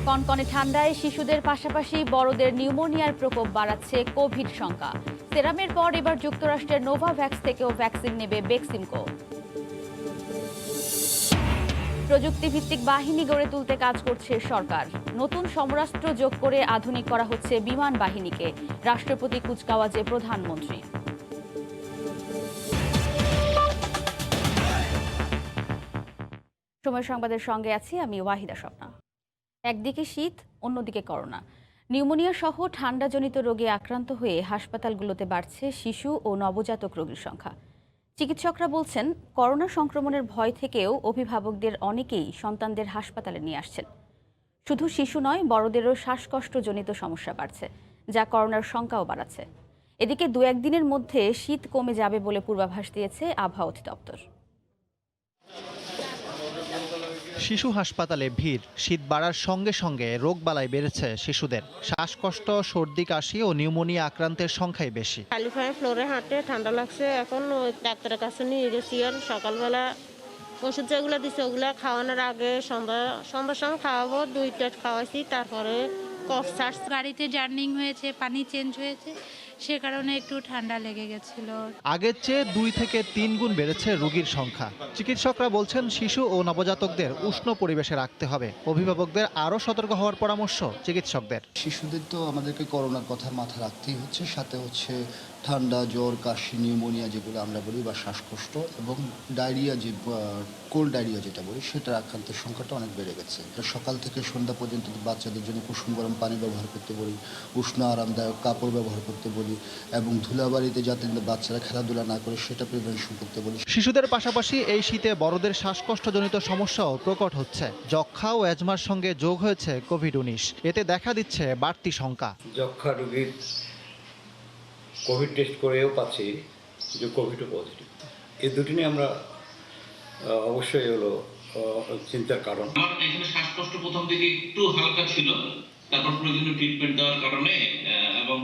কনকনে ঠান্ডায় শিশুদের পাশাপাশি বড়দের নিউমোনিয়ার প্রকোপ বাড়াচ্ছে কোভিড শঙ্কা। সেরামের পর এবার যুক্তরাষ্ট্রের নোভাভ্যাক্স থেকেও ভ্যাকসিন নেবে বেক্সিমকো। প্রযুক্তিভিত্তিক বাহিনী গড়ে তুলতে কাজ করছে সরকার। নতুন সমরাস্ত্র যোগ করে আধুনিক করা হচ্ছে বিমান বাহিনীকে। রাষ্ট্রপতি কুচকাওয়াজে প্রধানমন্ত্রী। সময় সংবাদের সঙ্গে আছি আমি ওয়াহিদা স্বপ্না। একদিকে শীত, অন্যদিকে করোনা। নিউমোনিয়া সহ ঠান্ডাজনিত রোগে আক্রান্ত হয়ে হাসপাতালগুলোতে বাড়ছে শিশু ও নবজাতক রোগীর সংখ্যা। চিকিৎসকরা বলছেন, করোনা সংক্রমণের ভয় থেকেও অভিভাবকদের অনেকেই সন্তানদের হাসপাতালে নিয়ে আসছেন। শুধু শিশু নয়, বড়দেরও শ্বাসকষ্টজনিত সমস্যা বাড়ছে, যা করোনার শঙ্কাও বাড়াচ্ছে। এদিকে 2-1 দিনের মধ্যে শীত কমে যাবে বলে পূর্বাভাস দিয়েছে আবহাওয়া অধিদপ্তর। শিশু হাসপাতালে ভিড়। শীত বাড়ার সঙ্গে সঙ্গে রোগবালাই বেড়েছে শিশুদের। শ্বাসকষ্ট, সর্দি, কাশি ও নিউমোনিয়া আক্রান্তের সংখ্যাই বেশি। খালি পায়ে ফ্লোরে হাঁটে, ঠান্ডা লাগছে। এখন ডাক্তারের কাছে নিয়ে গেছি। আর সকালবেলা ওষুধ যেগুলো দিচ্ছে ওগুলো খাওয়ানোর আগে সন্ধ্যার সময় খাওয়াবো, 2 টেস্ট খাওয়াইছি। তারপরে কফ সার্চ। গাড়িতে জার্নিং হয়েছে, পানি চেঞ্জ হয়েছে, সে কারণে একটু ঠান্ডা লেগে গেছিল। আগের চেয়ে 2 থেকে 3 গুণ বেড়েছে রোগীর সংখ্যা। চিকিৎসকরা বলছেন, শিশু ও নবজাতকদের উষ্ণ পরিবেশে রাখতে হবে। অভিভাবকদের আরও সতর্ক হওয়ার পরামর্শ চিকিৎসকদের। শিশুদের তো আমাদেরকে করোনার কথা মাথা রাখতেই হচ্ছে, সাথে হচ্ছে ঠান্ডা, জ্বর, কাশি, নিউমোনিয়া যেগুলো আমরা বলি বা শ্বাসকষ্ট, এবং ডায়রিয়া, যে কোল্ড ডায়রিয়া যেটা বলি, সেটার আক্রান্তের সংখ্যাটা অনেক বেড়ে গেছে। সকাল থেকে সন্ধ্যা পর্যন্ত বাচ্চাদের জন্য কুসুম গরম পানি ব্যবহার করতে বলি, উষ্ণ আরামদায়ক কাপড় ব্যবহার করতে বলি, এবং ধুলাবাড়িতে যাতে বাচ্চারা খেলাধুলা না করে সেটা প্রিভেনশন করতে বলি। শিশুদের পাশাপাশি এই শীতে বড়দের শ্বাসকষ্টজনিত সমস্যাও প্রকট হচ্ছে। যক্ষ্মা ও অ্যাজমার সঙ্গে যোগ হয়েছে কোভিড-19। এতে দেখা দিচ্ছে বাড়তি শঙ্কা। যক্ষ্মা রোগীর কোভিড টেস্ট করেও পাচ্ছি যে কোভিডও পজিটিভ। এই দুটি নিয়ে আমরা অবশ্যই হলো চিন্তার কারণ। আমার এখানে শ্বাসকষ্ট প্রথম দিকে একটু হালকা ছিল, তারপর প্রয়োজনীয় ট্রিটমেন্ট দেওয়ার কারণে এবং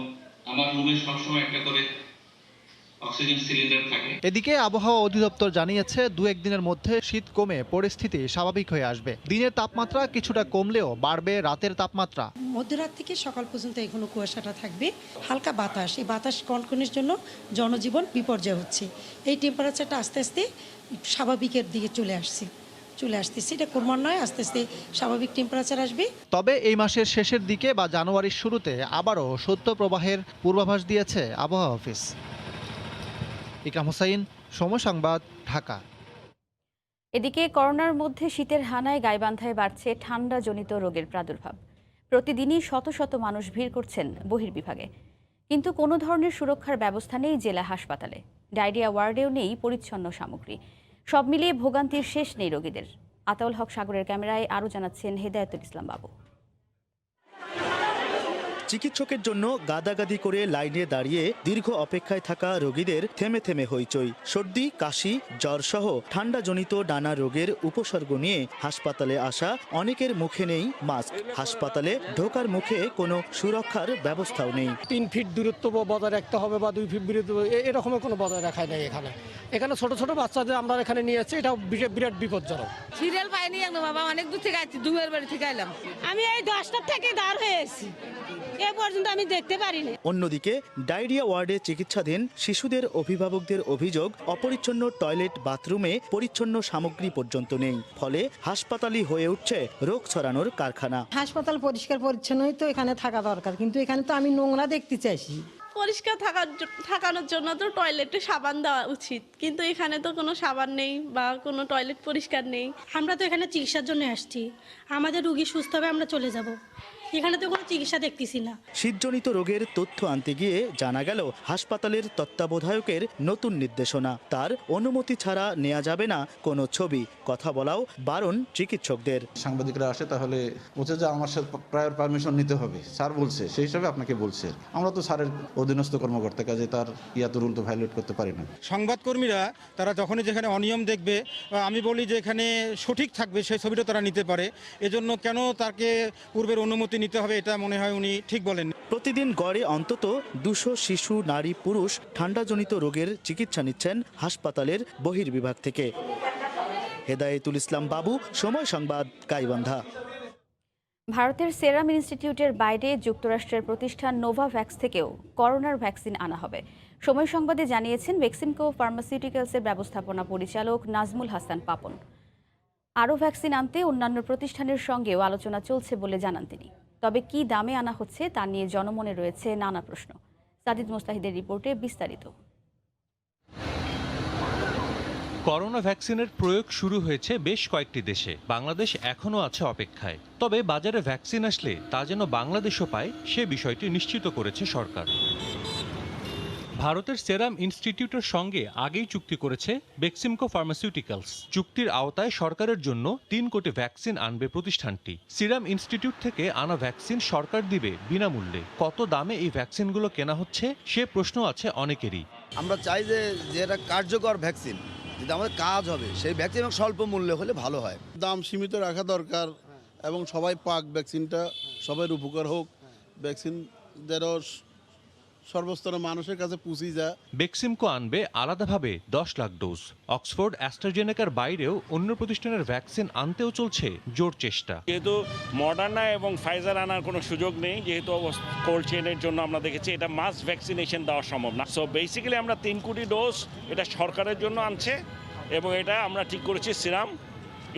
আমার রুমে সবসময় একটা করে অক্সিজেন সিলিন্ডার থাকে। এদিকে আবহাওয়া অধিদপ্তর জানিয়েছে, 2-1 দিনের মধ্যে শীত কমে পরিস্থিতি স্বাভাবিক হয়ে আসবে। দিনের তাপমাত্রা কিছুটা কমলেও বাড়বে রাতের তাপমাত্রা। মধ্যরাত থেকে সকাল পর্যন্ত এখনো কুয়াশাটা থাকবে। হালকা বাতাস, এই বাতাস কনকনের জন্য জনজীবন বিপর্যয় হচ্ছে। এই টেম্পারেচারটা আস্তে আস্তে স্বাভাবিকের দিকে চলে আসতেছে। এটা ক্রমান্বয়ে আস্তে আস্তে স্বাভাবিক টেম্পারেচার আসবে। তবে এই মাসের শেষের দিকে বা জানুয়ারির শুরুতে আবারও শৈত্যপ্রবাহের পূর্বাভাস দিয়েছে আবহাওয়া অফিস। ইকরাম হোসাইন, সময় সংবাদ, ঢাকা। এদিকে করোনার মধ্যে শীতের হানায় গাইবান্ধায় বাড়ছে ঠান্ডাজনিত রোগের প্রাদুর্ভাব। প্রতিদিনই শত শত মানুষ ভিড় করছেন বহির্বিভাগে, কিন্তু কোনো ধরনের সুরক্ষার ব্যবস্থা নেই জেলা হাসপাতালে। ডায়রিয়া ওয়ার্ডেও নেই পরিচ্ছন্ন সামগ্রী। সব মিলিয়ে ভোগান্তির শেষ নেই রোগীদের। আতাউল হক সাগরের ক্যামেরায় আরও জানাচ্ছেন হেদায়েতুল ইসলাম বাবু। চিকিৎসকের জন্য গাদাগাদি করে লাইনে দাঁড়িয়ে দীর্ঘ অপেক্ষায় থাকা রোগীদের থেমে থেমে হইচই। সর্দি, কাশি, জ্বর সহ ঠান্ডাজনিত নানা রোগের উপসর্গ নিয়ে হাসপাতালে আসা অনেকের মুখে নেই মাস্ক। হাসপাতালে ঢোকার মুখে কোনো সুরক্ষার ব্যবস্থাও নেই। 3 ফিট দূরত্ব বজায় রাখতে হবে বা 2 ফিট দূরত্ব, এরকমের কোনো বজায় রাখাই নেই। এখানে ছোট ছোট বাচ্চাদের আমরা এখানে নিয়ে যাচ্ছি, এটা বিরাট বিপজ্জনক। সিরিয়াল পাইনি বাবা, অনেক দূর থেকে আসছি, দুয়ের বাড়ি থেকে এলাম। আমি এই 10টার থেকে দাঁড় হয়েছি, এ পর্যন্ত আমি দেখতে পারিনি। অন্যদিকে ডায়রিয়া ওয়ার্ডে চিকিৎসাধীন শিশুদের অভিভাবকদের অভিযোগ, অপরিচ্ছন্ন টয়লেট, বাথরুমে পরিচ্ছন্ন সামগ্রী পর্যন্ত নেই। ফলে হাসপাতালই হয়ে উঠছে রোগ ছড়ানোর কারখানা। হাসপাতাল পরিষ্কার পরিচ্ছন্নই তো এখানে থাকা দরকার, কিন্তু এখানে তো আমি নোংরা দেখতে চাইছি। পরিষ্কার থাকানোর জন্য তো টয়লেটে সাবান দেওয়া উচিত, কিন্তু এখানে তো কোনো সাবান নেই বা কোনো টয়লেট পরিষ্কার নেই। আমরা তো এখানে চিকিৎসার জন্য আসছি, আমাদের রোগী সুস্থ হবে আমরা চলে যাব, এখানে তো কোনো চিকিৎসা দেখতেছি না। শীতজনিত রোগের তথ্য আনতে গিয়ে জানা গেল হাসপাতালের তত্ত্বাবধায়কের নতুন নির্দেশনা। তার অনুমতি ছাড়া নেওয়া যাবে না কোনো ছবি। কথা বলাও বারণ চিকিৎসকদের। সাংবাদিকরা আসে তাহলে বলছে যে আমার সাথে প্রায়র পারমিশন নিতে হবে, স্যার বলছে, সেই হিসাবে আপনাকে বলছে। আমরা তো স্যারের অধীনস্থ কর্মকর্তা, কাজে তার রুল তো ভায়োলেট করতে পারি না। সংবাদকর্মীরা তারা যখনই যেখানে অনিয়ম দেখবে, আমি বলি যে এখানে সঠিক থাকবে সেই ছবিটা তারা নিতে পারে। এজন্য কেন তাকে পূর্বের অনুমতি নিতে হবে, এটা মনে হয় উনি ঠিক বলেন। প্রতিদিন গড়ে অন্তত 200 শিশু, নারী, পুরুষ ঠান্ডাজনিত রোগের চিকিৎসা নিচ্ছেন হাসপাতালের বহির্বিভাগ থেকে। হেদায়েতুল ইসলাম বাবু, সময় সংবাদ, গাইবান্ধা। ভারতের সেরাম ইনস্টিটিউটের বাইরে যুক্তরাষ্ট্রের প্রতিষ্ঠান নোভাভ্যাক্স থেকেও করোনার ভ্যাকসিন আনা হবে। সময় সংবাদে জানিয়েছেন বেক্সিমকো ফার্মাসিউটিক্যালসের ব্যবস্থাপনা পরিচালক নাজমুল হাসান পাপন। আরও ভ্যাকসিন আনতে অন্যান্য প্রতিষ্ঠানের সঙ্গেও আলোচনা চলছে বলে জানান তিনি। তবে কী দামে আনা হচ্ছে তা নিয়ে জনমনে রয়েছে নানা প্রশ্ন। সাজিদ মুস্তাহিদের রিপোর্টে বিস্তারিত। করোনা ভ্যাকসিনের প্রয়োগ শুরু হয়েছে বেশ কয়েকটি দেশে, বাংলাদেশ এখনও আছে অপেক্ষায়। তবে বাজারে ভ্যাকসিন আসলে তা যেন বাংলাদেশও পায় সে বিষয়টি নিশ্চিত করেছে সরকার। ভারতের সেরাম ইনস্টিটিউটের সঙ্গে আগেই চুক্তি করেছে বেক্সিমকো ফার্মাসিউটিক্যালস। চুক্তির আওতায় সরকারের জন্য 3 কোটি ভ্যাকসিন আনবে প্রতিষ্ঠানটি। সিরাম ইনস্টিটিউট থেকে আনা ভ্যাকসিন সরকার দিবে বিনামূল্যে। কত দামে এই ভ্যাকসিনগুলো কেনা হচ্ছে সে প্রশ্ন আছে অনেকেরই। আমরা চাই যে এটা কার্যকর ভ্যাকসিন, যদি আমাদের কাজ হবে সেই ভ্যাকসিন স্বল্প মূল্যে হলে ভালো হয়। দাম সীমিত রাখা দরকার এবং সবাই পাক ভ্যাকসিনটা, সবার উপকার হোক। ভ্যাকসিন যেন সর্বস্তরের মানুষের কাছে পৌঁছে যায়। বেক্সিমকো আনবে আলাদাভাবে 10 লাখ ডোজ। অক্সফোর্ড অ্যাস্ট্রাজেনেকার বাইরেও অন্য প্রতিষ্ঠানের ভ্যাকসিন আনতেও চলছে জোর চেষ্টা। যেহেতু মডার্না এবং ফাইজার আনার কোনো সুযোগ নেই, যেহেতু কোল্ড চেইনের জন্য আমরা দেখেছি এটা মাস ভ্যাকসিনেশন দেওয়া সম্ভব না। সো বেসিক্যালি আমরা 3 কোটি ডোজ এটা সরকারের জন্য আনছে এবং এটা আমরা ঠিক করেছি সিরাম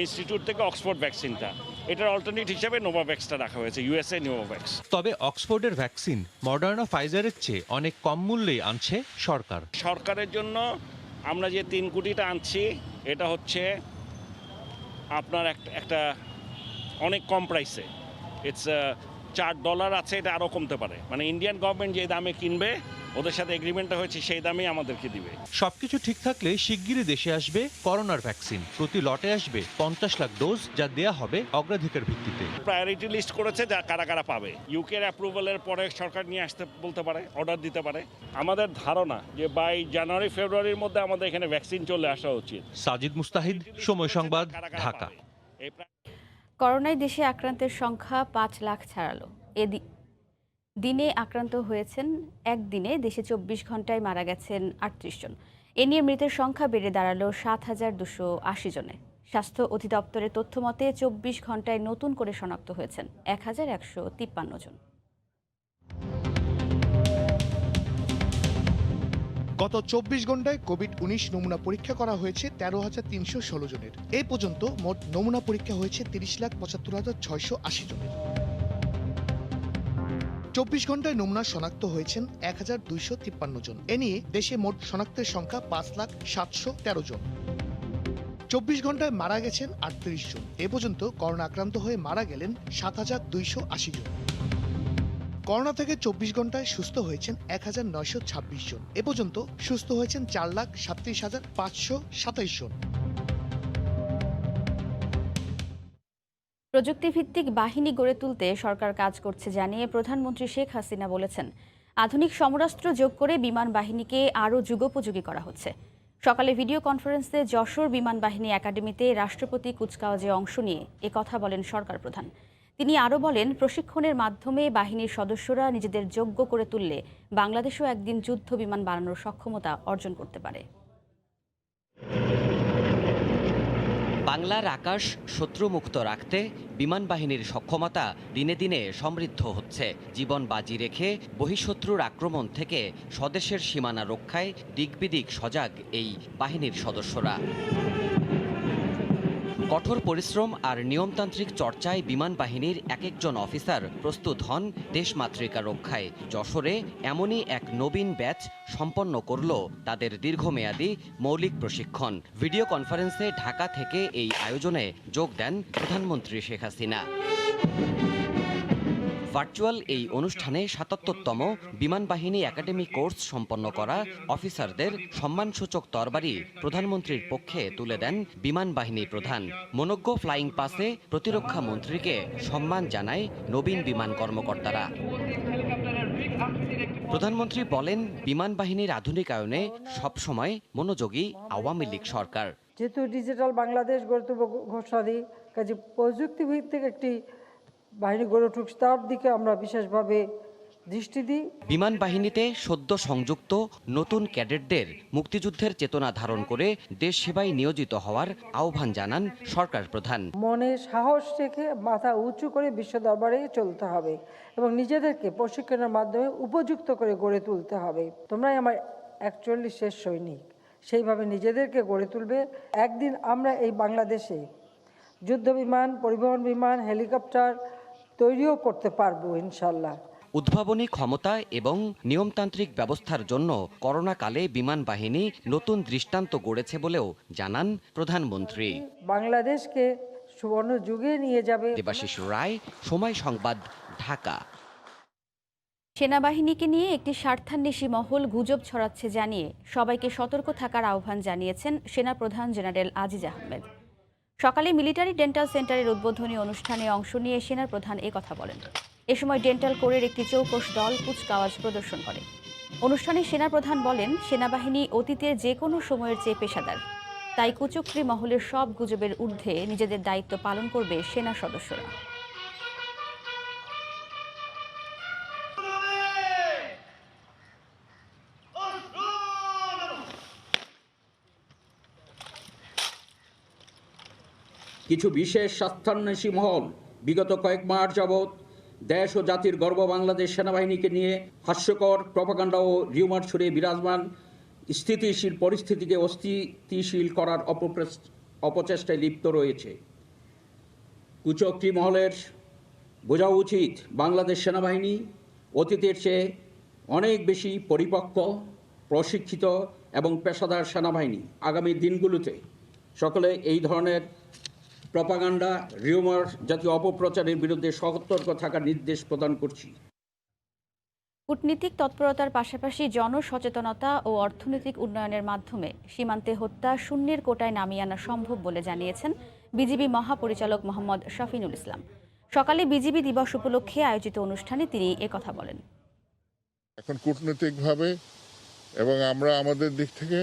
ইনস্টিটিউট থেকে অক্সফোর্ড ভ্যাকসিনটা, এটার অল্টারনেট হিসেবে নোভাভ্যাক্সটা রাখা হয়েছে, ইউএসএ নোভাভ্যাক্স। তবে অক্সফোর্ডের ভ্যাকসিন মডার্না ফাইজারের চেয়ে অনেক কম মূল্যেই আনছে সরকার। সরকারের জন্য আমরা যে 3 কোটিটা আনছি এটা হচ্ছে আপনার একটা অনেক কম প্রাইসে। ইটস $4 আছে, এটা আরও কমতে পারে। মানে ইন্ডিয়ান গভর্নমেন্ট যে দামে কিনবে ওদের সাথে এগ্রিমেন্টটা হয়েছে সেই দামেই আমাদেরকে দিবে। সবকিছু ঠিক থাকলে শিগগিরই দেশে আসবে করোনার ভ্যাকসিন। প্রতি লটে আসবে 50 লাখ ডোজ, যা দেয়া হবে অগ্রাধিকার ভিত্তিতে। প্রায়োরিটি লিস্ট করেছে যা কারা কারা পাবে। ইউকের অ্যাপ্রুভালের পরে সরকার নিয়ে আসতে বলতে পারে, অর্ডার দিতে পারে। আমাদের ধারণা যে বাই জানুয়ারি ফেব্রুয়ারির মধ্যে আমাদের এখানে ভ্যাকসিন চলে আসা উচিত। সাজিদ মুস্তাহিদ, সময় সংবাদ, ঢাকা। করোনায় দেশে আক্রান্তের সংখ্যা 5 লাখ ছাড়ালো। দিনে আক্রান্ত হয়েছেন একদিনে দেশে 24 ঘন্টায় মারা গেছেন 38 জন। এ নিয়ে মৃতের সংখ্যা বেড়ে দাঁড়ালো 7,280 জনে। স্বাস্থ্য অধিদপ্তরের তথ্য মতে 24 ঘন্টায় নতুন করে শনাক্ত হয়েছেন 1,153 জন। গত 24 ঘন্টায় কোভিড-19 নমুনা পরীক্ষা করা হয়েছে 13,316 জনের। এই পর্যন্ত মোট নমুনা পরীক্ষা হয়েছে 30,75,680 জনের। 24 ঘন্টায় নমুনা শনাক্ত হয়েছেন 1,253 জন। এ নিয়ে দেশে মোট শনাক্তের সংখ্যা 5,713 জন। 24 ঘন্টায় মারা গেছেন 38 জন। এ পর্যন্ত করোনা আক্রান্ত হয়ে মারা গেলেন 7,280 জন। করোনা থেকে 24 ঘন্টায় সুস্থ হয়েছেন 1,926 জন। এ পর্যন্ত সুস্থ হয়েছেন 4,37,527 জন। প্রযুক্তিভিত্তিক বাহিনী গড়ে তুলতে সরকার কাজ করছে জানিয়ে প্রধানমন্ত্রী শেখ হাসিনা বলেছেন, আধুনিক সমরাস্ত্র যোগ করে বিমান বাহিনীকে আরও যুগোপযোগী করা হচ্ছে। সকালে ভিডিও কনফারেন্সে যশোর বিমান বাহিনী একাডেমিতে রাষ্ট্রপতি কুচকাওয়াজে অংশ নিয়ে একথা বলেন সরকার প্রধান। তিনি আরও বলেন, প্রশিক্ষণের মাধ্যমে বাহিনীর সদস্যরা নিজেদের যোগ্য করে তুললে বাংলাদেশও একদিন যুদ্ধ বিমান বানানোর সক্ষমতা অর্জন করতে পারে। বাংলার আকাশ শত্রুমুক্ত রাখতে বিমান বাহিনীর সক্ষমতা দিনে দিনে সমৃদ্ধ হচ্ছে। জীবন বাজি রেখে বহিঃশত্রুর আক্রমণ থেকে স্বদেশের সীমানা রক্ষায় দিকবিদিক সজাগ এই বাহিনীর সদস্যরা। কঠোর পরিশ্রম আর নিয়মতান্ত্রিক চর্চায় বিমান বাহিনীর এক একজন অফিসার প্রস্তুত হন দেশমাতৃকা রক্ষায়। যশোরে এমনই এক নবীন ব্যাচ সম্পন্ন করল তাদের দীর্ঘমেয়াদী মৌলিক প্রশিক্ষণ। ভিডিও কনফারেন্সে ঢাকা থেকে এই আয়োজনে যোগ দেন প্রধানমন্ত্রী শেখ হাসিনা। ভার্চুয়াল এই অনুষ্ঠানে ৭৭তম বিমান বাহিনী একাডেমি কোর্স সম্পন্ন করা অফিসারদের সম্মানসূচক তরবারি প্রধানমন্ত্রীর পক্ষে তুলে দেন বিমান বাহিনী প্রধান। মনোজ্ঞ ফ্লাইং পাসে প্রতিরক্ষা মন্ত্রীকে সম্মান জানায় নবীন বিমান কর্মকর্তারা। প্রধানমন্ত্রী বলেন, বিমান বাহিনীর আধুনিকায়নে সবসময় মনোযোগী আওয়ামী লীগ সরকার। যেহেতু ডিজিটাল বাংলাদেশ গড়ে তুলব ঘোষণা দিই, কাজে প্রযুক্তিভিত্তিক একটি বাহিনী গড়ে উঠুক তার দিকে আমরা বিশেষভাবে দৃষ্টি দিই। বিমান বাহিনীতে সদ্য সংযুক্ত নতুন ক্যাডেটদের মুক্তিযুদ্ধের চেতনা ধারণ করে দেশ সেবায় নিয়োজিত হওয়ার আহ্বান জানান সরকার প্রধান। মনে সাহস রেখে মাথা উঁচু করে বিশ্ব দরবারে চলতে হবে এবং নিজেদেরকে প্রশিক্ষণের মাধ্যমে উপযুক্ত করে গড়ে তুলতে হবে। তোমরাই আমার 41 শেষ সৈনিক, সেইভাবে নিজেদেরকে গড়ে তুলবে। একদিন আমরা এই বাংলাদেশে যুদ্ধ বিমান, পরিবহন বিমান, হেলিকপ্টার তৈরিও করতে পারবো ইনশাল্লাহ। উদ্ভাবনী ক্ষমতা এবং নিয়মতান্ত্রিক ব্যবস্থার জন্য করোনাকালে বিমান বাহিনী নতুন দৃষ্টান্ত গড়েছে বলেও জানান প্রধানমন্ত্রী। বাংলাদেশকে সুবর্ণ যুগে নিয়ে যাবে। দেবাশিস রায়, সময় সংবাদ, ঢাকা। সেনাবাহিনীকে নিয়ে একটি স্বার্থান্বেষী মহল গুজব ছড়াচ্ছে জানিয়ে সবাইকে সতর্ক থাকার আহ্বান জানিয়েছেন সেনাপ্রধান জেনারেল আজিজ আহমেদ। সকালে মিলিটারি ডেন্টাল সেন্টারের উদ্বোধনী অনুষ্ঠানে অংশ নিয়ে সেনাপ্রধান কথা বলেন। এ সময় ডেন্টাল কোরের একটি চৌকস দল কুচকাওয়াজ প্রদর্শন করে। অনুষ্ঠানে সেনাপ্রধান বলেন, সেনাবাহিনী অতীতের যে কোনো সময়ের চেয়ে পেশাদার, তাই কুচক্রী মহলের সব গুজবের ঊর্ধ্বে নিজেদের দায়িত্ব পালন করবে সেনা সদস্যরা। কিছু বিশেষ স্বার্থান্বেষী মহল বিগত কয়েক মাস যাবৎ দেশ ও জাতির গর্ব বাংলাদেশ সেনাবাহিনীকে নিয়ে হাস্যকর প্রপাগান্ডা ও রিউমার ছড়িয়ে বিরাজমান স্থিতিশীল পরিস্থিতিকে অস্থিতিশীল করার অপচেষ্টায় লিপ্ত রয়েছে। কুচক্রী মহলের বোঝা উচিত, বাংলাদেশ সেনাবাহিনী অতীতের চেয়ে অনেক বেশি পরিপক্ক, প্রশিক্ষিত এবং পেশাদার সেনাবাহিনী। আগামী দিনগুলোতে সকলে এই ধরনের প্রপাগান্ডা, রিউমার জাতীয় অপপ্রচারের বিরুদ্ধে সতর্ক থাকার নির্দেশ প্রদান করছি। কূটনীতিক তৎপরতার পাশাপাশি জনসচেতনতা ও অর্থনৈতিক উন্নয়নের মাধ্যমে সীমান্তে হত্যা শূন্যের কোটায় নামিয়ে আনা সম্ভব বলে জানিয়েছেন বিজিবি মহাপরিচালক মোহাম্মদ শফিনুল ইসলাম। সকালে বিজিবি দিবস উপলক্ষে আয়োজিত অনুষ্ঠানে তিনি একথা বলেন। এখন কূটনৈতিকভাবে এবং আমরা আমাদের দিক থেকে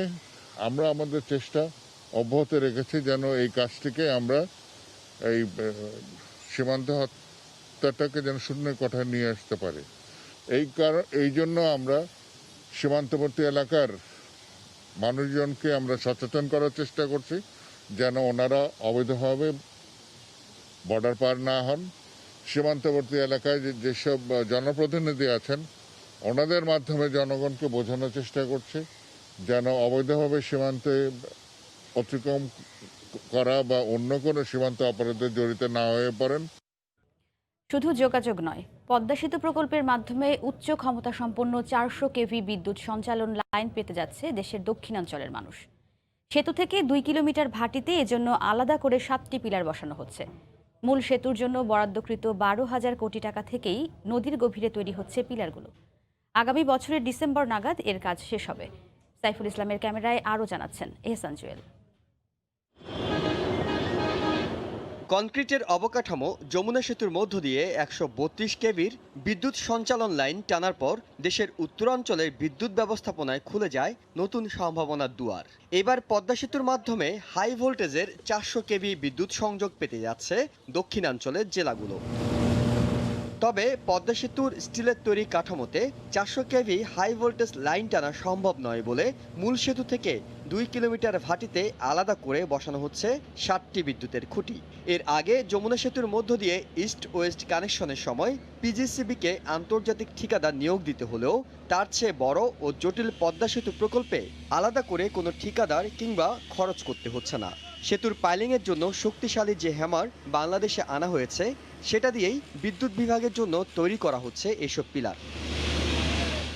আমাদের চেষ্টা অব্যাহত রেখেছি যেন এই কাজটিকে আমরা এই সীমান্ত হত্যাটাকে যেন শূন্যের কোঠায় নিয়ে আসতে পারি। এই জন্য আমরা সীমান্তবর্তী এলাকার মানুষজনকে আমরা সচেতন করার চেষ্টা করছি যেন ওনারা অবৈধভাবে বর্ডার পার না হন। সীমান্তবর্তী এলাকায় যেসব জনপ্রতিনিধি আছেন ওনাদের মাধ্যমে জনগণকে বোঝানোর চেষ্টা করছি যেন অবৈধভাবে সীমান্তে অতিক্রম করা বা অন্য কোনো সীমান্ত অপরাধে জড়িত না হয়ে পড়েন। শুধু যোগাযোগ নয়, পদ্মা সেতু প্রকল্পের মাধ্যমে উচ্চ ক্ষমতা সম্পন্ন 400 কেভি বিদ্যুৎ সঞ্চালন লাইন পেতে যাচ্ছে দেশের দক্ষিণাঞ্চলের মানুষ। সেতু থেকে 2 কিলোমিটার ভাটিতে এজন্য আলাদা করে 7টি পিলার বসানো হচ্ছে। মূল সেতুর জন্য বরাদ্দকৃত 12,000 কোটি টাকা থেকেই নদীর গভীরে তৈরি হচ্ছে পিলারগুলো। আগামী বছরের ডিসেম্বর নাগাদ এর কাজ শেষ হবে। সাইফুল ইসলামের ক্যামেরায় আরও জানাচ্ছেন এহসান জুয়েল। কনক্রিটের অবকাঠামো যমুনা সেতুর মধ্য দিয়ে 132 কেভির বিদ্যুৎ সঞ্চালন লাইন টানার পর দেশের উত্তরাঞ্চলের বিদ্যুৎ ব্যবস্থাপনায় খুলে যায় নতুন সম্ভাবনার দুয়ার। এবার পদ্মা সেতুর মাধ্যমে হাই ভোল্টেজের 400 কেভি বিদ্যুৎ সংযোগ পেতে যাচ্ছে দক্ষিণাঞ্চলের জেলাগুলো। তবে পদ্মা সেতুর স্টিলের তৈরি কাঠামোতে 400 কেভি হাই ভোল্টেজ লাইন টানা সম্ভব নয় বলে মূল সেতু থেকে 2 কিলোমিটার ভাটিতে আলাদা করে বসানো হচ্ছে 7টি বিদ্যুতের খুঁটি। এর আগে যমুনা সেতুর মধ্য দিয়ে ইস্ট ওয়েস্ট কানেকশনের সময় পিজিসিবিকে আন্তর্জাতিক ঠিকাদার নিয়োগ দিতে হলেও তার চেয়ে বড় ও জটিল পদ্মা সেতু প্রকল্পে আলাদা করে কোনো ঠিকাদার কিংবা খরচ করতে হচ্ছে না। সেতুর পাইলিংয়ের জন্য শক্তিশালী যে হ্যামার বাংলাদেশে আনা হয়েছে সেটা দিয়েই বিদ্যুৎ বিভাগের জন্য তৈরি করা হচ্ছে এসব পিলার।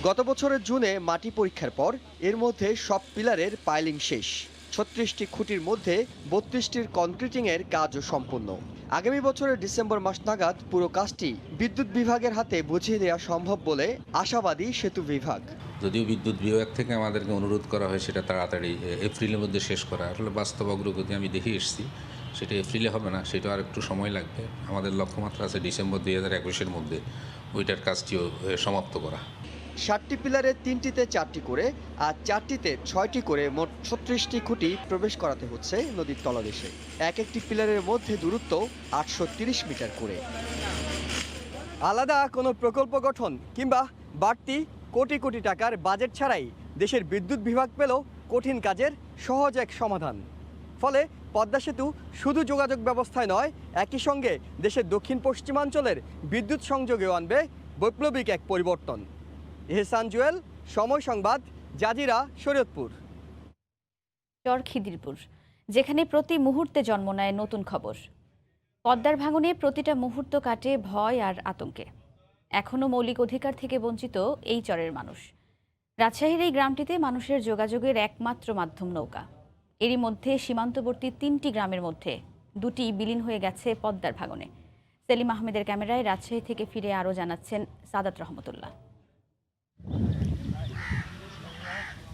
গত বছরের জুনে মাটি পরীক্ষার পর এর মধ্যে সব পিলারের পাইলিং শেষ। 36টি খুঁটির মধ্যে 32টির কনক্রিটিংয়ের কাজও সম্পন্ন। আগামী বছরের ডিসেম্বর মাস নাগাদ পুরো কাজটি বিদ্যুৎ বিভাগের হাতে বুঝিয়ে দেওয়া সম্ভব বলে আশাবাদী সেতু বিভাগ। যদিও বিদ্যুৎ বিভাগ থেকে আমাদেরকে অনুরোধ করা হয় সেটা তাড়াতাড়ি এপ্রিলের মধ্যে শেষ করা, আসলে বাস্তব অগ্রগতি আমি দেখে এসেছি সেটা এপ্রিলে হবে না, সেটা আর একটু সময় লাগবে। আমাদের লক্ষ্যমাত্রা আছে ডিসেম্বর 2021-এর মধ্যে ওইটার কাজটিও সমাপ্ত করা। 7টি পিলারে 3টিতে 4টি করে আর 4টিতে 6টি করে মোট 36টি খুঁটি প্রবেশ করাতে হচ্ছে নদীর তলদেশে। এক একটি পিলারের মধ্যে দূরত্ব 830 মিটার করে। আলাদা কোনো প্রকল্প গঠন কিংবা বাড়তি কোটি কোটি টাকার বাজেট ছাড়াই দেশের বিদ্যুৎ বিভাগ পেল কঠিন কাজের সহজ এক সমাধান। ফলে পদ্মা সেতু শুধু যোগাযোগ ব্যবস্থায় নয়, একই সঙ্গে দেশের দক্ষিণ পশ্চিমাঞ্চলের বিদ্যুৎ সংযোগেও আনবে বৈপ্লবিক এক পরিবর্তন। এহসান জুয়েল, সময় সংবাদ, জাজিরা, শরীয়তপুর। খিদিরপুর, যেখানে প্রতি মুহূর্তে জন্ম নেয় নতুন খবর। পদ্মার ভাঙনে প্রতিটা মুহূর্ত কাটে ভয় আর আতঙ্কে। এখনও মৌলিক অধিকার থেকে বঞ্চিত এই চরের মানুষ। রাজশাহীর এই গ্রামটিতে মানুষের যোগাযোগের একমাত্র মাধ্যম নৌকা। এরই মধ্যে সীমান্তবর্তী 3টি গ্রামের মধ্যে 2টি বিলীন হয়ে গেছে পদ্মার ভাঙনে। সেলিম আহমেদের ক্যামেরায় রাজশাহী থেকে ফিরে আরও জানাচ্ছেন সাদাত রহমতুল্লাহ।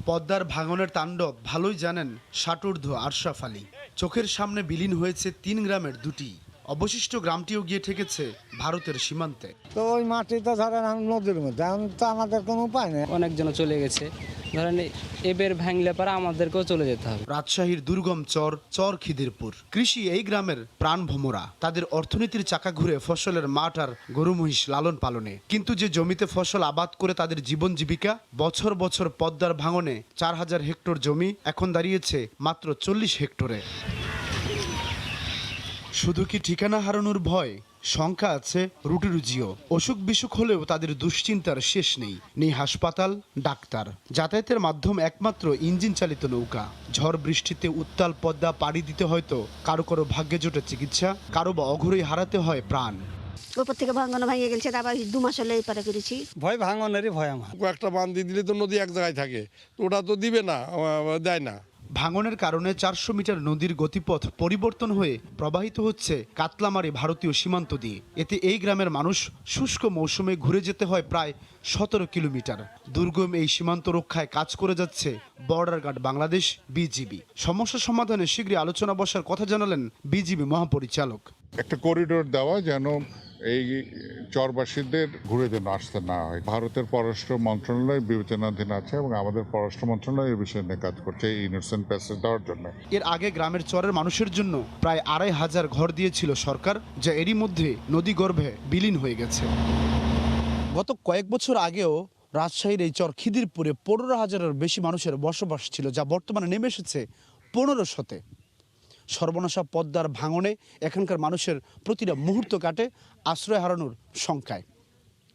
পদ্মার ভাঙনের তাণ্ডব ভালোই জানেন ষাটোর্ধ্ব আশরাফ আলী। চোখের সামনে বিলীন হয়েছে 3 গ্রামের 2টি। অবশিষ্ট গ্রামটিও গিয়ে ঠেকেছে ভারতের সীমান্তে। তো ওই মাটি তো ধরেন নদীর মধ্যে, তো আমাদের কোনো উপায় নেই। অনেকজন চলে গেছে, ধরেন এবার ভাঙলে পরে আমাদেরকেও চলে যেতে হবে। রাজশাহীর দুর্গম চর খিদিরপুর। কৃষি এই গ্রামের প্রাণ ভোমরা। তাদের অর্থনীতির চাকা ঘুরে ফসলের মাঠ আর গরু মহিষ লালন পালনে। কিন্তু যে জমিতে ফসল আবাদ করে তাদের জীবন জীবিকা, বছর বছর পদ্মার ভাঙনে 4000 হেক্টর জমি এখন দাঁড়িয়েছে মাত্র 40 হেক্টরে। শুধু কি ঠিকানা হারানোর ভয়, শঙ্কা আছে রুটি রুজিও। অসুখ বিসুখ হলেও তাদের দুশ্চিন্তার শেষ নেই হাসপাতাল, ডাক্তার। যাতায়াতের মাধ্যম একমাত্র ইঞ্জিন চালিত নৌকা। ঝড় বৃষ্টিতে উত্তাল পদ্মা পাড়ি দিতে হয়তো কারো কারো ভাগ্যে জোটে চিকিৎসা, কারো বা অঘরেই হারাতে হয় প্রাণ। উপর থেকে ভাঙন ভেঙে গেছে, আবার 2 মাস হলে এই পারে করেছি। ভয় ভাঙনেরই ভয় আমার। কয়েকটা বাঁধ দিলে তো নদী এক জায়গায় থাকে, তো ওটা তো দিবে না, দেয় না। ভাঙনের কারণে 400 মিটার নদীর গতিপথ পরিবর্তন হয়ে প্রবাহিত হচ্ছে কাতলামারি ভারতীয় সীমান্ত দিয়ে। এতে এই গ্রামের মানুষ শুষ্ক মৌসুমে ঘুরে যেতে হয় প্রায় 17 কিলোমিটার। দুর্গম এই সীমান্ত রক্ষায় কাজ করে যাচ্ছে বর্ডার গার্ড বাংলাদেশ, বিজিবি। সমস্যা সমাধানে শীঘ্রই আলোচনা বসার কথা জানালেন বিজিবি মহাপরিচালক। একটা করিডোর দেওয়া যেন এই চরবাসীদের ঘুরে যেন আসতে না হয়। ভারতের পররাষ্ট্র মন্ত্রণালয় বিবেচনাধীন আছে এবং আমাদের পররাষ্ট্র মন্ত্রণালয় এই বিষয়ে নিয়ে কাজ করছে এই ইনোসেন্ট প্যাসেজ দেওয়ার জন্য। এর আগে গ্রামের চরের মানুষের জন্য প্রায় 2500 ঘর দিয়েছিল সরকার, যা এরই মধ্যে নদী গর্ভে বিলীন হয়ে গেছে। গত কয়েক বছর আগেও রাজশাহীর এই চর খিদিরপুরে 15,000-এর বেশি মানুষের বসবাস ছিল, যা বর্তমানে নেমে এসেছে 1500-তে। সর্বনাশা পদ্মার ভাঙনে এখানকার মানুষের প্রতিটা মুহূর্ত কাটে আশ্রয় হারানোর শঙ্কায়।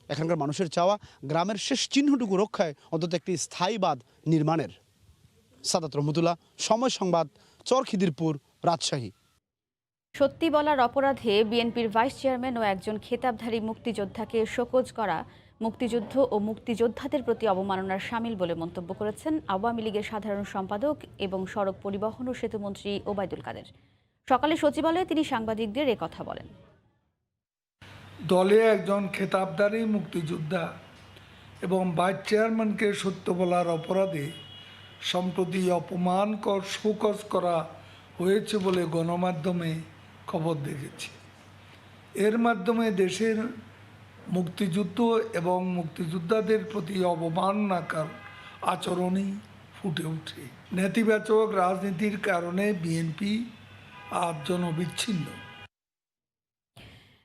এখানকার মানুষের চাওয়া গ্রামের শেষ চিহ্নটুকু রক্ষায় অন্তত একটি স্থায়ী বাঁধ নির্মাণের। সাদাত রহমতুল্লাহ, সময় সংবাদ, চর খিদিরপুর, রাজশাহী। সত্যি বলার অপরাধে বিএনপির ভাইস চেয়ারম্যান ও একজন খেতাবধারী মুক্তিযোদ্ধাকে শোকজ করা মুক্তিযুদ্ধ ও মুক্তিযোদ্ধাদের প্রতি অবমাননার শামিল বলে মন্তব্য করেছেন আওয়ামী লীগের সাধারণ সম্পাদক এবং সড়ক পরিবহন ও সেতুমন্ত্রী ওবায়দুল কাদের। সকালে সচিবালয়ে তিনি সাংবাদিকদের একথা বলেন। দলে একজন খেতাবধারী মুক্তিযোদ্ধা এবং ভাইস চেয়ারম্যানকে সত্য বলার অপরাধে সম্প্রতি অপমানকর শোকজ করা হয়েছে বলে গণমাধ্যমে খবর দেখেছি। এর মাধ্যমে দেশের মুক্তিযুদ্ধ এবং মুক্তিযোদ্ধাদের প্রতি অবমাননাকার আচরণই ফুটে ওঠে। নেতিবাচক রাজনীতির কারণে বিএনপি আজ জনবিচ্ছিন্ন।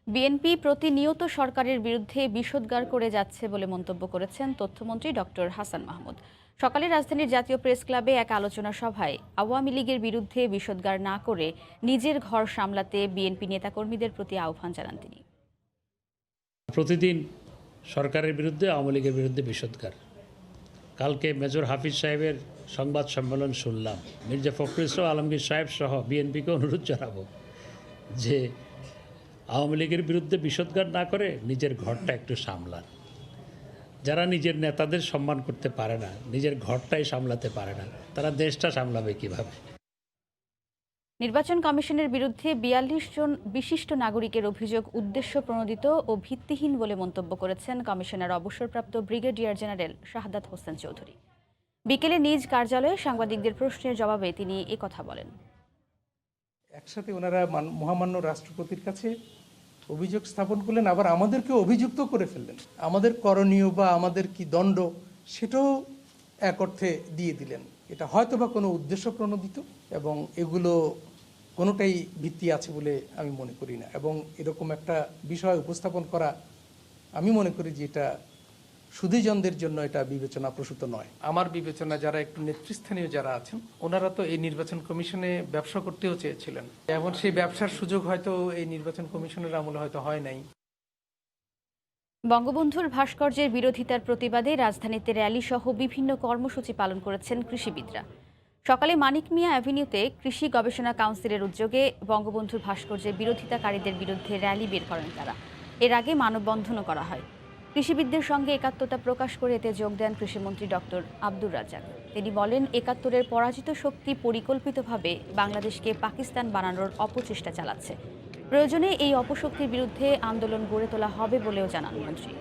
বিএনপি প্রতিনিয়ত সরকারের বিরুদ্ধে বিষোদ্গার করে যাচ্ছে বলে মন্তব্য করেছেন তথ্যমন্ত্রী ডক্টর হাসান মাহমুদ। সকালে রাজধানীর জাতীয় প্রেস ক্লাবে এক আলোচনা সভায় আওয়ামী লীগের বিরুদ্ধে বিষোদ্গার না করে নিজের ঘর সামলাতে বিএনপি নেতাকর্মীদের প্রতি আহ্বান জানান তিনি। প্রতিদিন সরকারের বিরুদ্ধে, আওয়ামী লীগের বিরুদ্ধে বিষোদ্গার। কালকে মেজর হাফিজ সাহেবের সংবাদ সম্মেলন শুনলাম। মির্জা ফখরুল ইসলাম আলমগীর সাহেব সহ বিএনপিকে অনুরোধ জানাবো যে আওয়ামী লীগের বিরুদ্ধে বিষোদ্গার না করে নিজের ঘরটা একটু সামলান। যারা নিজের নেতাদের সম্মান করতে পারে না, নিজের ঘরটাই সামলাতে পারে না, তারা দেশটা সামলাবে কিভাবে? নির্বাচন কমিশনের বিরুদ্ধে 42 জন বিশিষ্ট নাগরিকের অভিযোগ উদ্দেশ্য প্রণোদিত ও ভিত্তিহীন বলে মন্তব্য করেছেন কমিশনের অবসরপ্রাপ্ত ব্রিগেডিয়ার জেনারেল শাহাদাত হোসেন চৌধুরী। বিকেলে নিজ কার্যালয়ে সাংবাদিকদের প্রশ্নের জবাবে তিনি একথা বলেন। একসাথে ওনারা মহামান্য রাষ্ট্রপতির কাছে অভিযোগ স্থাপন করলেন, আবার আমাদেরকে অভিযুক্ত করে ফেললেন। আমাদের করণীয় বা আমাদের কি দণ্ড সেটাও এক অর্থে দিয়ে দিলেন। এটা হয়তো বা কোনো উদ্দেশ্য প্রণোদিত এবং এগুলো কোনোটাই ভিত্তি আছে বলে আমি মনে করি না। এবং এরকম একটা বিষয় উপস্থাপন করা আমি মনে করি যে এটা সুধীজনদের জন্য এটা বিবেচনাপ্রসূত নয়। আমার বিবেচনা যারা একটু নেতৃস্থানীয় যারা আছেন ওনারা তো এই নির্বাচন কমিশনে ব্যবসা করতেও চেয়েছিলেন, এবং সেই ব্যবসার সুযোগ হয়তো এই নির্বাচন কমিশনের আমলে হয়তো হয় নাই। বঙ্গবন্ধুর ভাস্কর্যের বিরোধিতার প্রতিবাদে রাজধানীতে র্যালি সহ বিভিন্ন কর্মসূচি পালন করেছেন কৃষিবিদরা। সকালে মানিক মিয়া অ্যাভিনিউতে কৃষি গবেষণা কাউন্সিলের উদ্যোগে বঙ্গবন্ধুর ভাস্কর্যের বিরোধিতাকারীদের বিরুদ্ধে র্যালি বের করেন তারা। এর আগে মানববন্ধনও করা হয়। কৃষিবিদদের সঙ্গে একাত্মতা প্রকাশ করে এতে যোগ দেন কৃষিমন্ত্রী ডক্টর আব্দুর রাজ্জাক। তিনি বলেন, ৭১-এর পরাজিত শক্তি পরিকল্পিতভাবে বাংলাদেশকে পাকিস্তান বানানোর অপচেষ্টা চালাচ্ছে। প্রয়োজনে এই অপশক্তির বিরুদ্ধে আন্দোলন গড়ে তোলা হবে বলেও জানান মন্ত্রী।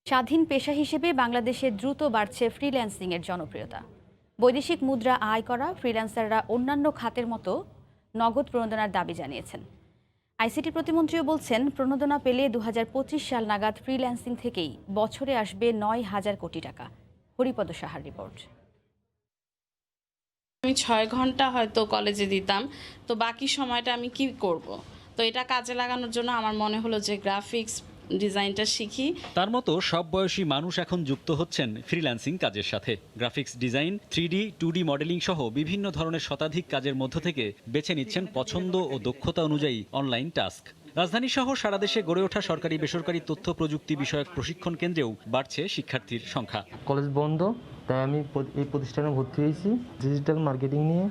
স্বাধীন পেশা হিসেবে বাংলাদেশে দ্রুত বাড়ছে ফ্রিল্যান্সিং এর জনপ্রিয়তা। বৈদেশিক মুদ্রা আয় করা ফ্রিল্যান্সাররা অন্যান্য খাতের মতো নগদ প্রণোদনার দাবি জানিয়েছেন। আইসিটি প্রতিমন্ত্রীও বলছেন, প্রণোদনা পেলে ২০২৫ সাল নাগাদ ফ্রিল্যান্সিং থেকেই বছরে আসবে ৯,০০০ কোটি টাকা। হরিপদ সাহার রিপোর্ট। আমি ৬ ঘন্টা হয়তো কলেজে দিতাম, তো বাকি সময়টা আমি কি করব? তো এটা কাজে লাগানোর জন্য আমার মনে হলো যে গ্রাফিক্স ডিজাইনটা শিখি। তার মতো সব বয়সী মানুষ এখন যুক্ত হচ্ছেন ফ্রিল্যান্সিং কাজের সাথে। Graphics design, 3D, 2D modelling সহ বিভিন্ন ধরনের শতাধিক কাজের মধ্য থেকে বেছে নিচ্ছেন পছন্দ ও দক্ষতা অনুযায়ী অনলাইন টাস্ক। রাজধানী সহ সারা দেশে গড়ে ওঠা সরকারি বেসরকারি তথ্য প্রযুক্তি বিষয়ক প্রশিক্ষণ কেন্দ্রেও বাড়ছে শিক্ষার্থীর সংখ্যা। কলেজ বন্ধ, তাই আমি এই প্রতিষ্ঠানে ভর্তি হয়েছি। ডিজিটাল মার্কেটিং নিয়ে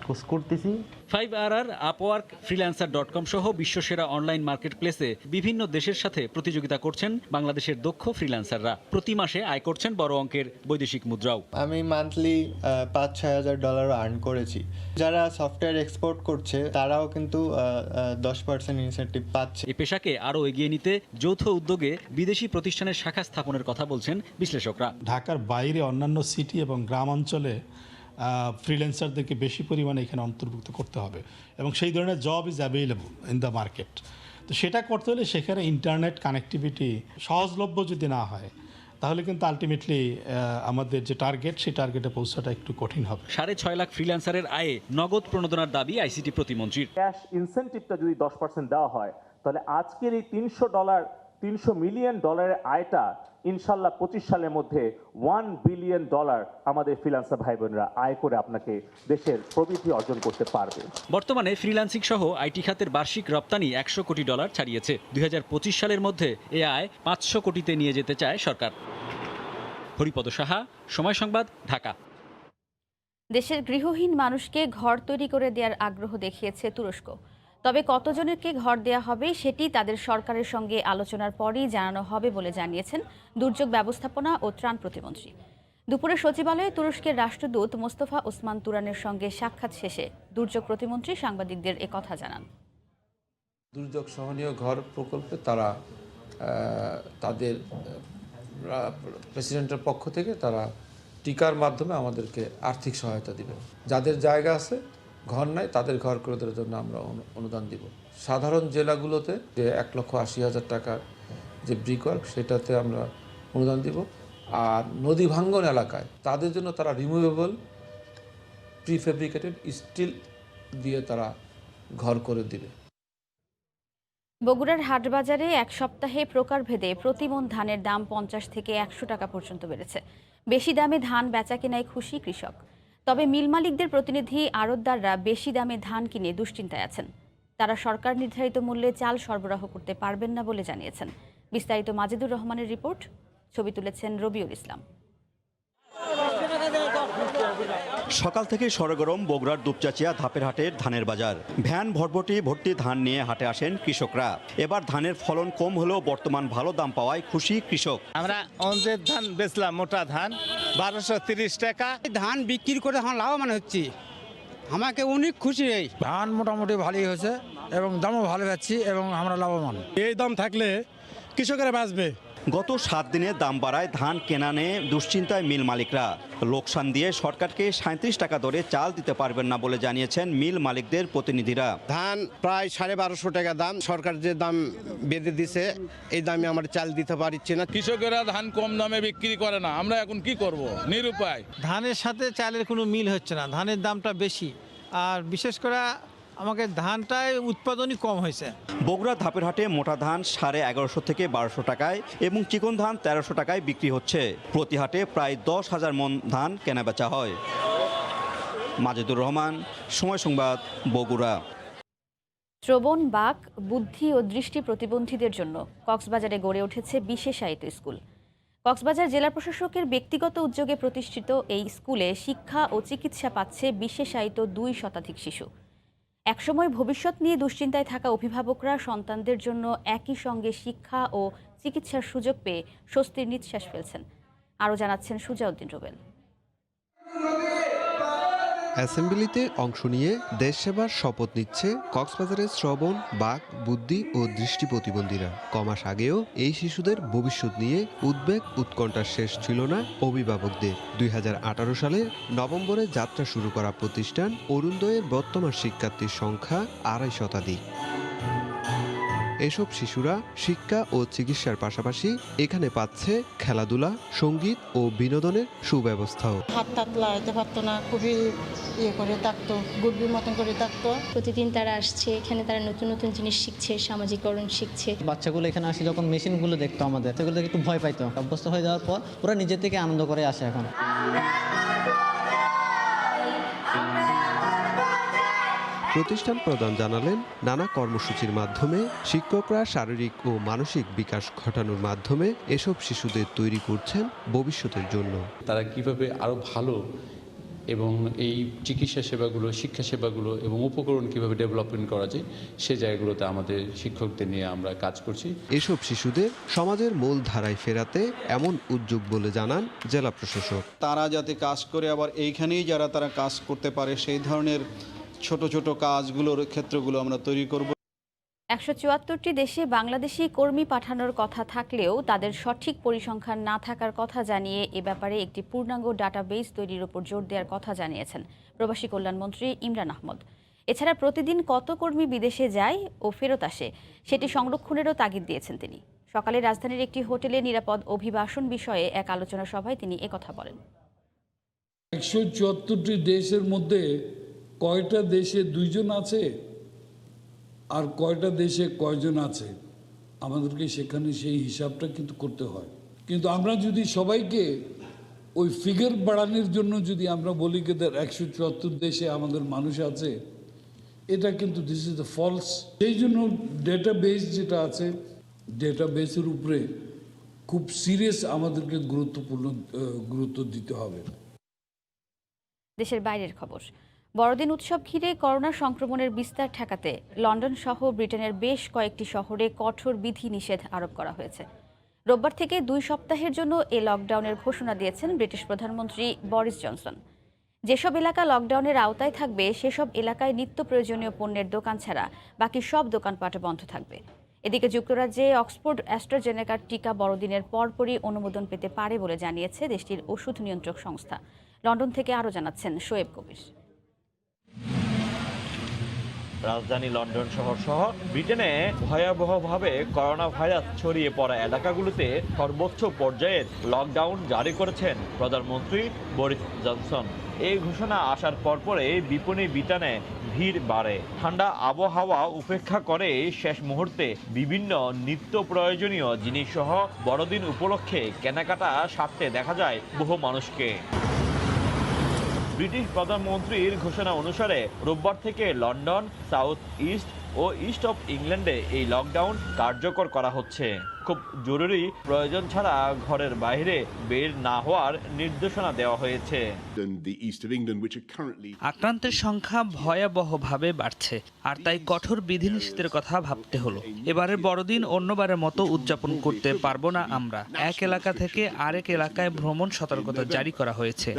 কোর্স করতেছি। 5RR, আপওয়ার্ক, freelancer.com সহ বিশ্বসেরা অনলাইন মার্কেট প্লেসে বিভিন্ন দেশের সাথে প্রতিযোগিতা করছেন বাংলাদেশের দক্ষ ফ্রিল্যান্সাররা। প্রতি মাসে আয় করছেন বড় অঙ্কের বৈদেশিক মুদ্রাও। আমি মান্থলি $৫-৬,০০০ আর্ন করেছি। যারা সফটওয়্যার এক্সপোর্ট করছে তারাও কিন্তু 10% ইনসেন্টিভ পাচ্ছে। এই পেশাকে আরও এগিয়ে নিতে যৌথ উদ্যোগে বিদেশি প্রতিষ্ঠানের শাখা স্থাপনের কথা বলছেন বিশ্লেষকরা। ঢাকার বাইরে অন্যান্য সিটি এবং গ্রাম অঞ্চলে ফ্রিল্যান্সারদেরকে বেশি পরিমাণে এখানে অন্তর্ভুক্ত করতে হবে, এবং সেই ধরনের job is available in the market. তো সেটা করতে হলে সেখানে ইন্টারনেট কানেক্টিভিটি সহজলভ্য যদি না হয়, তাহলে কিন্তু আলটিমেটলি আমাদের যে টার্গেট, সেই টার্গেটে পৌঁছাটা একটু কঠিন হবে। ৬.৫ লাখ ফ্রিল্যান্সারের আয়ে নগদ প্রণোদনার দাবি আইসিটি প্রতিমন্ত্রীর। ক্যাশ ইনসেন্টিভটা যদি 10% দেওয়া হয়, তাহলে আজকের এই $300 মিলিয়ন আয়টা ইনশাল্লাহ 25 সালের মধ্যে $1 বিলিয়ন আমাদের ফ্রিল্যান্সার ভাই বোনরা আয় করে আপনাকে দেশের প্রবৃদ্ধি অর্জন করতে পারবে। বর্তমানে ফ্রিল্যান্সিং সহ আইটি খাতের বার্ষিক রপ্তানি $100 কোটি ছাড়িয়েছে। 2025 সালের মধ্যে এ আয় 500 কোটিতে নিয়ে যেতে চায় সরকার। হরিপদ সাহা, সময় সংবাদ, ঢাকা। দেশের গৃহহীন মানুষকে ঘর তৈরি করে দেওয়ার আগ্রহ দেখিয়েছে তুরস্ক। তবে কতজনকে ঘর দেয়া হবে সেটি তাদের সরকারের সঙ্গে আলোচনার পরই জানানো হবে বলে জানিয়েছেন দুর্যোগ ব্যবস্থাপনা ও ত্রাণ প্রতিমন্ত্রী। দুপুরে সচিবালয়ে তুরস্কের রাষ্ট্রদূত মোস্তফা ওসমান তুরানের সঙ্গে সাক্ষাৎ শেষে দুর্যোগ প্রতিমন্ত্রী সাংবাদিকদের একথা জানান। দুর্যোগ সহনীয় ঘর প্রকল্পে তারা তাদের প্রেসিডেন্টের পক্ষ থেকে তারা টিকার মাধ্যমে আমাদেরকে আর্থিক সহায়তা দিবে। যাদের জায়গা আছে, ঘর নাই, তাদের ঘর করে দেওয়ার জন্য আমরা অনুদান দিব। সাধারণ জেলাগুলোতে যে 1,80,000 টাকার যে ব্রিকওয়ার্ক, সেটাতে আমরা অনুদান দিব। আর নদী ভাঙ্গন এলাকায় তাদের জন্য তারা রিমুভেবল প্রিফেব্রিকেটেড স্টিল দিয়ে তারা ঘর করে দিবে। বগুড়ার হাটবাজারে এক সপ্তাহে প্রকারভেদে প্রতিমণ ধানের দাম 50 থেকে 100 টাকা পর্যন্ত বেড়েছে। বেশি দামে ধান বেচা কেনায় খুশি কৃষক। তবে মিল মালিকদের প্রতিনিধি আড়তদাররা বেশি দামে ধান কিনে দুশ্চিন্তায় আছেন। তারা সরকার নির্ধারিত মূল্যে চাল সরবরাহ করতে পারবেন না বলে জানিয়েছেন। বিস্তারিত মাজেদুর রহমানের রিপোর্ট, ছবি তুলেছেন রবিউল ইসলাম। সকাল থেকে সরগরম বগুড়ার দুপচাচিয়া ধাপের হাটের ধানের বাজার। ভ্যান ভর্তি ধান নিয়ে হাটে আসেন কৃষকরা। এবার ধানের ফলন কম হলেও বর্তমান ভালো দাম পাওয়ায় খুশি কৃষক। আমরা অঞ্জের ধান বেচলাম, মোটা ধান 1230 টাকা। ধান বিক্রি করে এখন লাভবান হচ্ছি, আমাকে অনেক খুশি। এই ধান মোটামুটি ভালোই হয়েছে এবং দামও ভালো পাচ্ছি এবং আমরা লাভবান। এই দাম থাকলে কৃষকেরা বাঁচবে, গত 7 দিনে দাম বাড়ায় ধান কেনা নিয়ে দুশ্চিন্তায় মিল মালিকরা। লোকসান দিয়ে সরকারকে 37 টাকা দরে চাল দিতে পারবেন না বলে জানিয়েছেন মিল মালিকদের প্রতিনিধিরা। ধান প্রায় 1250 টাকা দাম, সরকার যে দাম বেঁধে দিছে এই দামে আমরা চাল দিতে পারছি না। কৃষকেরা ধান কম দামে বিক্রি করে না, আমরা এখন কি করব? নিরুপায়। ধানের সাথে চালের কোনো মিল হচ্ছে না, ধানের দামটা বেশি, আর বিশেষ করে আমাকে ধানটাই উৎপাদনই কম হয়েছে। বগুড়া ধাপের হাটে মোটা ধান 1150 থেকে 1200 টাকায় এবং চিকন ধান 1300 টাকায় বিক্রি হচ্ছে। প্রতি হাটে প্রায় 10,000 মণ ধান কেনাবেচা হয়। মাজেদুর রহমান, সময় সংবাদ, বগুড়া। শ্রবণ, বাক, বুদ্ধি ও দৃষ্টি প্রতিবন্ধীদের জন্য কক্সবাজারে গড়ে উঠেছে বিশেষায়িত স্কুল। কক্সবাজার জেলা প্রশাসকের ব্যক্তিগত উদ্যোগে প্রতিষ্ঠিত এই স্কুলে শিক্ষা ও চিকিৎসা পাচ্ছে বিশেষায়িত 2 শতাধিক শিশু। একসময় ভবিষ্যৎ নিয়ে দুশ্চিন্তায় থাকা অভিভাবকরা সন্তানদের জন্য একই সঙ্গে শিক্ষা ও চিকিৎসার সুযোগ পেয়ে স্বস্তির নিঃশ্বাস ফেলছেন। আরও জানাচ্ছেন সুজাউদ্দিন রুবেল। অ্যাসেম্বলিতে অংশ নিয়ে দেশ সেবার শপথ নিচ্ছে কক্সবাজারের শ্রবণ, বাক, বুদ্ধি ও দৃষ্টি প্রতিবন্ধীরা। কমাস আগেও এই শিশুদের ভবিষ্যৎ নিয়ে উদ্বেগ উৎকণ্ঠার শেষ ছিল না অভিভাবকদের। 2018 সালে নভেম্বরে যাত্রা শুরু করা প্রতিষ্ঠান অরুণোদয়ের বর্তমান শিক্ষার্থীর সংখ্যা 250 শতাধিক। এসব শিশুরা শিক্ষা ও চিকিৎসার পাশাপাশি এখানে পাচ্ছে খেলাধুলা, সঙ্গীত ও বিনোদনের সুব্যবস্থাও। হাত লাগাতে পারতো না, খুবই করে থাকতো, গুডবির মতন করে থাকতো। প্রতিদিন তারা আসছে, এখানে তারা নতুন নতুন জিনিস শিখছে, সামাজিকরণ শিখছে। বাচ্চাগুলো এখানে আসে যখন মেশিনগুলো দেখতো আমাদের, সেগুলো একটু ভয় পাইতো। অভ্যস্ত হয়ে যাওয়ার পর ওরা নিজে থেকে আনন্দ করে আসে এখন। প্রতিষ্ঠান প্রধান জানালেন, নানা কর্মসূচির মাধ্যমে শিক্ষকরা শারীরিক ও মানসিক বিকাশ ঘটানোর মাধ্যমে এসব শিশুদের তৈরি করছেন ভবিষ্যতের জন্য। তারা কিভাবে আরো ভালো এবং এই চিকিৎসা সেবাগুলো, শিক্ষা সেবাগুলো এবং উপকরণ কিভাবে ডেভেলপমেন্ট করা যায় সে জায়গাগুলোতে আমাদের শিক্ষকদের নিয়ে আমরা কাজ করছি। এসব শিশুদের সমাজের মূল ধারায় ফেরাতে এমন উদ্যোগ বলে জানান জেলা প্রশাসক। তারা যাতে কাজ করে আবার এইখানেই যারা তারা কাজ করতে পারে সেই ধরনের ছোট ছোট কাজগুলোর ক্ষেত্রগুলো আমরা তৈরি করব। 174টি দেশে বাংলাদেশি কর্মী পাঠানোর কথা থাকলেও তাদের সঠিক পরিসংখ্যান না থাকার কথা জানিয়ে এ ব্যাপারে একটি পূর্ণাঙ্গ ডাটাবেস তৈরির উপর জোর দেওয়ার কথা জানিয়েছেন প্রবাসী কল্যাণমন্ত্রী ইমরান আহমদ। এছাড়া প্রতিদিন কত কর্মী বিদেশে যায় ও ফেরত আসে সেটি সংরক্ষণেরও তাগিদ দিয়েছেন তিনি। সকালে রাজধানীর একটি হোটেলে নিরাপদ অভিবাসন বিষয়ে এক আলোচনা সভায় তিনি একথা বলেন। 174টি দেশের মধ্যে কয়টা দেশে 2 জন আছে আর কয়টা দেশে কয়জন আছে, আমাদেরকে সেখানে সেই হিসাবটা কিন্তু করতে হয়। কিন্তু আমরা যদি সবাইকে ওই ফিগার বাড়ানোর জন্য যদি আমরা বলি যে 174 দেশে আমাদের মানুষ আছে, এটা কিন্তু দিস ইজ দ্য ফলস। সেই জন্য ডেটাবেস যেটা আছে, ডেটাবেসের উপরে খুব সিরিয়াস আমাদেরকে গুরুত্ব দিতে হবে। দেশের বাইরের খবর। বড়দিন উৎসব ঘিরে করোনা সংক্রমণের বিস্তার ঠেকাতে লন্ডন সহ ব্রিটেনের বেশ কয়েকটি শহরে কঠোর বিধিনিষেধ আরোপ করা হয়েছে। রোববার থেকে 2 সপ্তাহের জন্য এ লকডাউনের ঘোষণা দিয়েছেন ব্রিটিশ প্রধানমন্ত্রী বরিস জনসন। যেসব এলাকা লকডাউনের আওতায় থাকবে সেসব এলাকায় নিত্য প্রয়োজনীয় পণ্যের দোকান ছাড়া বাকি সব দোকানপাট বন্ধ থাকবে। এদিকে যুক্তরাজ্যে অক্সফোর্ড অ্যাস্ট্রাজেনেকার টিকা বড়দিনের পরপরই অনুমোদন পেতে পারে বলে জানিয়েছে দেশটির ওষুধ নিয়ন্ত্রক সংস্থা। লন্ডন থেকে আরও জানাচ্ছেন শোয়েব কবির। রাজধানী লন্ডন শহর সহ ব্রিটেনে ভয়াবহভাবে করোনা ভাইরাস ছড়িয়ে পড়া এলাকাগুলোতে সর্বোচ্চ পর্যায়ের লকডাউন জারি করেছেন প্রধানমন্ত্রী বরিস জনসন। এই ঘোষণা আসার পরপরে বিপণী বিতানে ভিড় বাড়ে। ঠান্ডা আবহাওয়া উপেক্ষা করে শেষ মুহূর্তে বিভিন্ন নিত্য প্রয়োজনীয় জিনিস সহ বড়দিন উপলক্ষে কেনাকাটা সারতে দেখা যায় বহু মানুষকে। ব্রিটিশ প্রধানমন্ত্রীর ঘোষণা অনুসারে রোববার থেকে লন্ডন, সাউথ ইস্ট ও ইস্ট অফ ইংল্যান্ডে এই লকডাউন কার্যকর করা হচ্ছে। খুব জরুরি প্রয়োজন ছাড়া ঘরের বাইরে বের না হওয়ার নির্দেশনা দেওয়া হয়েছে। আক্রান্তের সংখ্যা ভয়াবহভাবে বাড়ছে, আর তাই কঠোর বিধিনিষেধের কথা ভাবতে হলো। এবারের বড়দিন অন্যবারের মতো উদযাপন করতে পারবো না আমরা। এক এলাকা থেকে আরেক এলাকায় ভ্রমণ সতর্কতা জারি করা হয়েছে।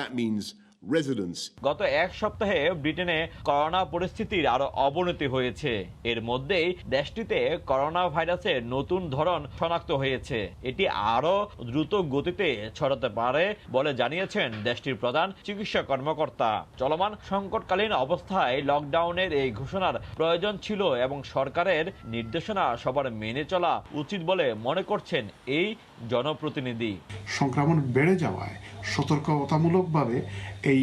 residents. গত এক সপ্তাহে ব্রিটেনে করোনা পরিস্থিতির আরো অবনতি হয়েছে। এর মধ্যেই দেশটিতে করোনা ভাইরাসের নতুন ধরন শনাক্ত হয়েছে। এটি আরো দ্রুত গতিতে ছড়াতে পারে বলে জানিয়েছেন দেশটির প্রধান চিকিৎসা কর্মকর্তা। চলমান সংকটকালীন অবস্থায় লকডাউনের এই ঘোষণার প্রয়োজন ছিল এবং সরকারের নির্দেশনা সবার মেনে চলা উচিত বলে মনে করছেন এই জনপ্রতিনিধি। সংক্রমণ বেড়ে যাওয়ায় সতর্কতামূলকভাবে এই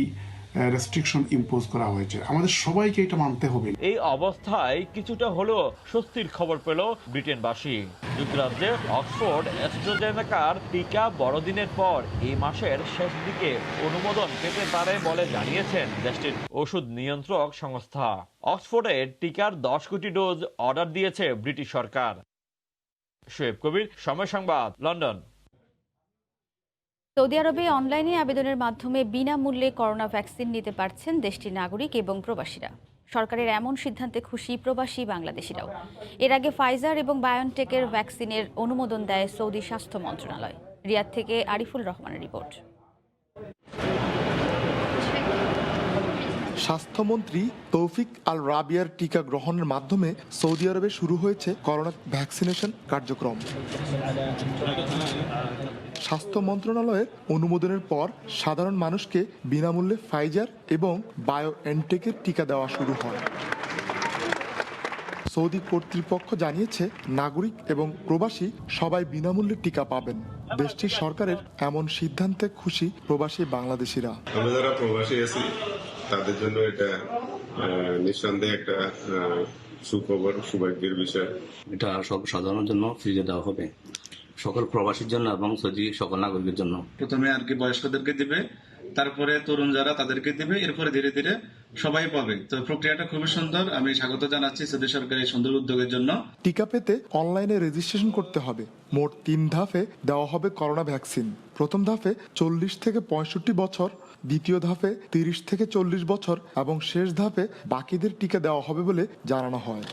রেস্ট্রিকশন ইম্পোজ করা হয়েছে, আমাদের সবাইকে এটা মানতে হবে। এই অবস্থায় কিছুটা হলেও স্বস্তির খবর পেল ব্রিটেনবাসী। যুক্তরাজ্যে অক্সফোর্ড অ্যাস্ট্রাজেনেকার টিকা বড়দিনের পর এই মাসের শেষ দিকে অনুমোদন পেতে পারে বলে জানিয়েছেন দেশটির ওষুধ নিয়ন্ত্রক সংস্থা। অক্সফোর্ডের টিকার 10 কোটি ডোজ অর্ডার দিয়েছে ব্রিটিশ সরকার। শোয়েব কবির, সময় সংবাদ, লন্ডন। সৌদি আরবে অনলাইনে আবেদনের মাধ্যমে বিনামূল্যে করোনা ভ্যাকসিন নিতে পারছেন দেশটির নাগরিক এবং প্রবাসীরা। সরকারের এমন সিদ্ধান্তে খুশি প্রবাসী বাংলাদেশিরাও। এর আগে ফাইজার এবং বায়োনটেকের ভ্যাকসিনের অনুমোদন দেয় সৌদি স্বাস্থ্য মন্ত্রণালয়। রিয়াদ থেকে আরিফুল রহমানের রিপোর্ট। স্বাস্থ্যমন্ত্রী তৌফিক আল রাবিয়ার টিকা গ্রহণের মাধ্যমে সৌদি আরবে শুরু হয়েছে করোনা ভ্যাকসিনেশন কার্যক্রম। স্বাস্থ্য মন্ত্রণালয়ের অনুমোদনের পর সাধারণ মানুষকে বিনামূল্যে ফাইজার এবং বায়োএনটেকের টিকা দেওয়া শুরু হয়। সৌদি কর্তৃপক্ষ জানিয়েছে নাগরিক এবং প্রবাসী সবাই বিনামূল্যে টিকা পাবেন। দেশটির সরকারের এমন সিদ্ধান্তে খুশি প্রবাসী বাংলাদেশিরা। আমরা যারা প্রবাসী আছি তাদের জন্য এটা নিঃসন্দেহে একটা সুখবর, সৌভাগ্যের বিষয়। এটা সব সাধারণের জন্য ফ্রিতে দেওয়া হবে, সকল প্রবাসীর জন্য এবং সৌদি সকল নাগরিকের জন্য। প্রথমে আর কি বয়স্কদেরকে দিবে, তারপরে তরুণ যারা তাদেরকে দিবে, এরপরে ধীরে ধীরে সবাই পাবে। তো প্রক্রিয়াটা খুবই সুন্দর, আমি স্বাগত জানাচ্ছি সৌদি সরকারের সুন্দর উদ্যোগের জন্য। টিকা পেতে অনলাইনে রেজিস্ট্রেশন করতে হবে। মোট 3 ধাপে দেওয়া হবে করোনা ভ্যাকসিন। প্রথম ধাপে 40 থেকে 65 বছর, দ্বিতীয় ধাপে 30 থেকে 40 বছর এবং শেষ ধাপে বাকিদের টিকা দেওয়া হবে বলে জানানো হয়।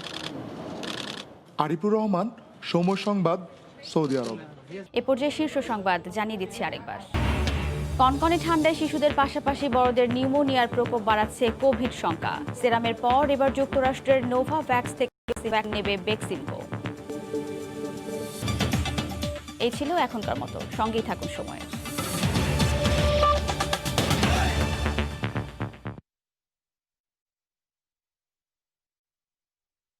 আরিফুর রহমান, সময় সংবাদ, সৌদি আরব। এ পর্যায়ে শীর্ষ সংবাদ জানিয়ে দিচ্ছি আরেকবার। কনকনে ঠান্ডায় শিশুদের পাশাপাশি বড়দের নিউমোনিয়ার প্রকোপ বাড়াচ্ছে কোভিড শঙ্কা। সেরামের পর এবার যুক্তরাষ্ট্রের নোভাভ্যাক্স থেকে নেবে বেক্সিমকো। এই ছিল এখনকার মতো, সঙ্গেই থাকুন সময়।